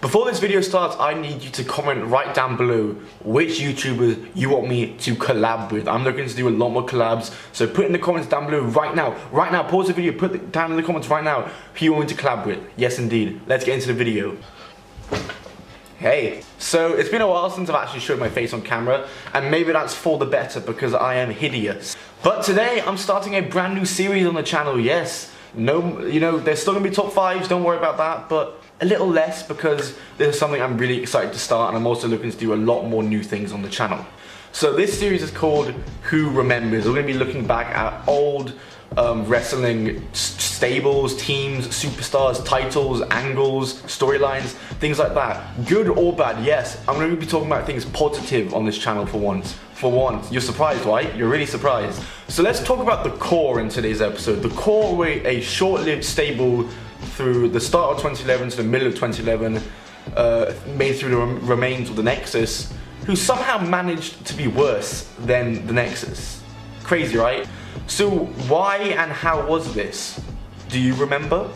Before this video starts, I need you to comment right down below which YouTubers you want me to collab with. I'm looking to do a lot more collabs, so put in the comments down below right now. Right now, pause the video, put it down in the comments right now who you want me to collab with. Yes, indeed. Let's get into the video. Hey, so it's been a while since I've actually showed my face on camera, and maybe that's for the better because I am hideous. But today, I'm starting a brand new series on the channel, yes. No, there's still gonna be top 5s, don't worry about that, but a little less because this is something I'm really excited to start, and I'm also looking to do a lot more new things on the channel. So this series is called Who Remembers. We're gonna be looking back at old wrestling stables, teams, superstars, titles, angles, storylines, things like that. Good or bad, yes. I'm going to be talking about things positive on this channel for once. For once. You're surprised, right? You're really surprised. So let's talk about the Corre in today's episode. The Corre were a short-lived stable through the start of 2011 to the middle of 2011, made through the remains of the Nexus, who somehow managed to be worse than the Nexus. Crazy, right? So why and how was this? Do you remember?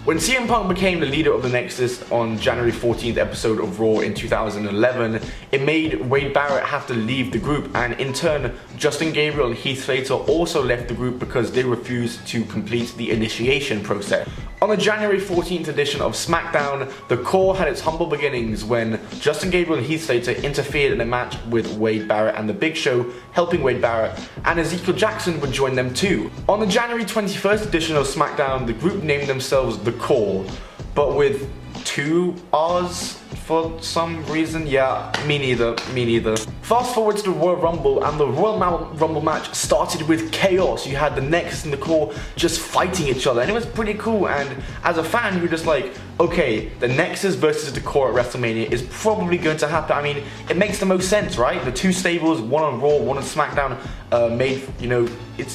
When CM Punk became the leader of the Nexus on January 14th episode of Raw in 2011, it made Wade Barrett have to leave the group, and in turn, Justin Gabriel and Heath Slater also left the group because they refused to complete the initiation process. On the January 14th edition of SmackDown, the Corre had its humble beginnings when Justin Gabriel and Heath Slater interfered in a match with Wade Barrett and the Big Show, helping Wade Barrett, and Ezekiel Jackson would join them too. On the January 21st edition of SmackDown, the group named themselves the Corre, but with 2 R's for some reason. Yeah, me neither. Fast forward to the Royal Rumble, and the Royal Rumble match started with chaos. You had the Nexus and the Corre just fighting each other, and it was pretty cool. And as a fan, you were just like, okay, the Nexus versus the Corre at WrestleMania is probably going to happen. I mean, it makes the most sense, right? The 2 stables, one on Raw, one on SmackDown,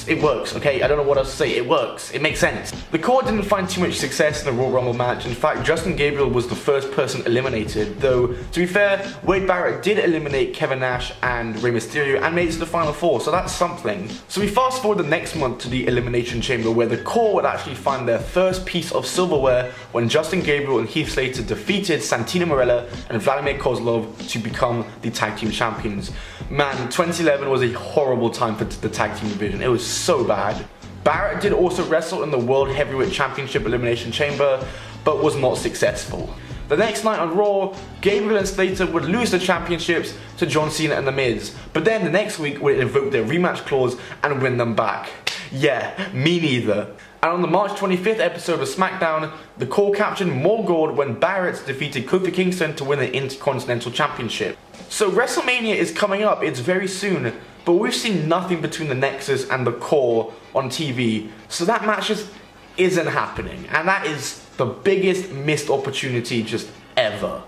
it works, okay? I don't know what else to say. It works. It makes sense. The Corre didn't find too much success in the Royal Rumble match. In fact, Justin Gabriel was the first person eliminated, though, to be fair, Wade Barrett did eliminate Kevin Nash and Mystery and made it to the Final 4, so that's something. So we fast forward the next month to the Elimination Chamber, where the Corre would actually find their first piece of silverware when Justin Gabriel and Heath Slater defeated Santino Marella and Vladimir Kozlov to become the Tag Team Champions. Man, 2011 was a horrible time for the Tag Team division. It was so bad. Barrett did also wrestle in the World Heavyweight Championship Elimination Chamber, but was not successful. The next night on Raw, Gabriel and Slater would lose the championships to John Cena and The Miz, but then the next week would invoke their rematch clause and win them back. Yeah, me neither. And on the March 25th episode of SmackDown, the Corre captured more gold when Barrett defeated Kofi Kingston to win the Intercontinental Championship. So WrestleMania is coming up, it's very soon, but we've seen nothing between the Nexus and the Corre on TV, so that match just isn't happening, and that is the biggest missed opportunity just ever.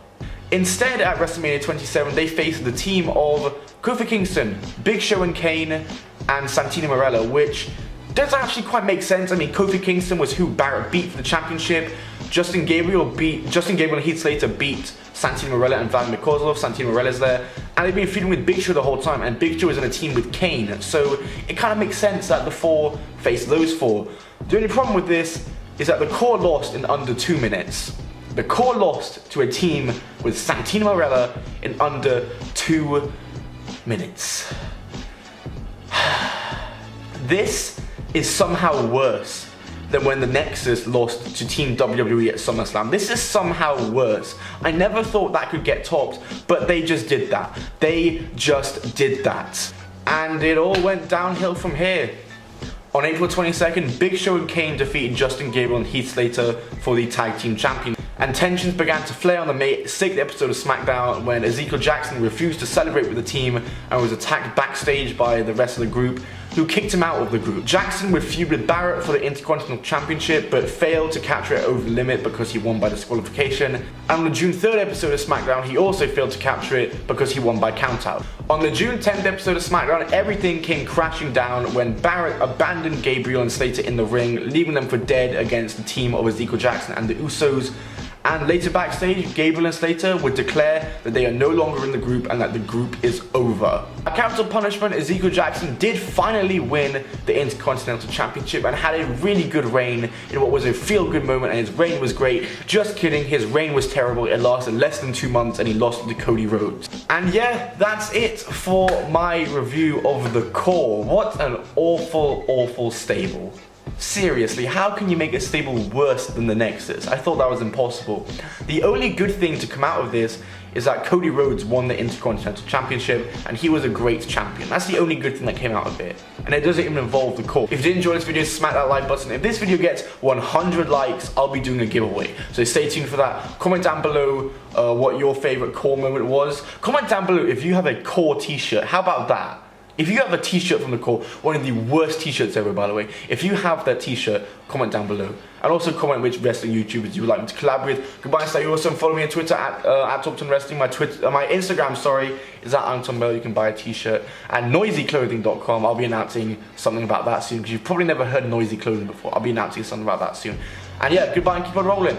Instead, at WrestleMania 27, they faced the team of Kofi Kingston, Big Show and Kane, and Santino Marella, which does actually quite make sense. I mean, Kofi Kingston was who Barrett beat for the championship. Justin Gabriel and Heath Slater beat Santino Marella and Vladimir Kozlov. Santino Marella's there, and they've been feuding with Big Show the whole time, and Big Show is in a team with Kane, so it kind of makes sense that the 4 face those 4. The only problem with this is that the Corre lost in under 2 minutes. The Corre lost to a team with Santino Marella in under 2 minutes. This is somehow worse than when the Nexus lost to Team WWE at SummerSlam. This is somehow worse. I never thought that could get topped, but they just did that. They just did that. And it all went downhill from here. On April 22nd, Big Show and Kane defeated Justin Gabriel and Heath Slater for the Tag Team Champions, and tensions began to flare on the May 6th episode of SmackDown when Ezekiel Jackson refused to celebrate with the team and was attacked backstage by the rest of the group, who kicked him out of the group. Jackson would feud with Barrett for the Intercontinental Championship, but failed to capture it over the limit because he won by disqualification. And on the June 3rd episode of SmackDown, he also failed to capture it because he won by countout. On the June 10th episode of SmackDown, everything came crashing down when Barrett abandoned Gabriel and Slater in the ring, leaving them for dead against the team of Ezekiel Jackson and the Usos. And later backstage, Gabriel and Slater would declare that they are no longer in the group and that the group is over. A capital punishment, Ezekiel Jackson did finally win the Intercontinental Championship and had a really good reign in what was a feel-good moment, and his reign was great. Just kidding, his reign was terrible. It lasted less than 2 months and he lost to Cody Rhodes. And yeah, that's it for my review of the Corre. What an awful, awful stable. Seriously, how can you make a stable worse than the Nexus? I thought that was impossible. The only good thing to come out of this is that Cody Rhodes won the Intercontinental Championship and he was a great champion. That's the only good thing that came out of it. And it doesn't even involve the Corre. If you did enjoy this video, smack that like button. If this video gets 100 likes, I'll be doing a giveaway. So stay tuned for that. Comment down below what your favorite Corre moment was. Comment down below if you have a Corre t-shirt. How about that? If you have a t-shirt from the Corre, one of the worst t-shirts ever, by the way, if you have that t-shirt, comment down below. And also comment which wrestling YouTubers you would like me to collab with. Goodbye, stay awesome. Follow me on Twitter at TalktonWrestling. My Instagram, is at Anton Bell. You can buy a t-shirt. And noisyclothing.com. I'll be announcing something about that soon, because you've probably never heard Noisy Clothing before. I'll be announcing something about that soon. And yeah, goodbye and keep on rolling.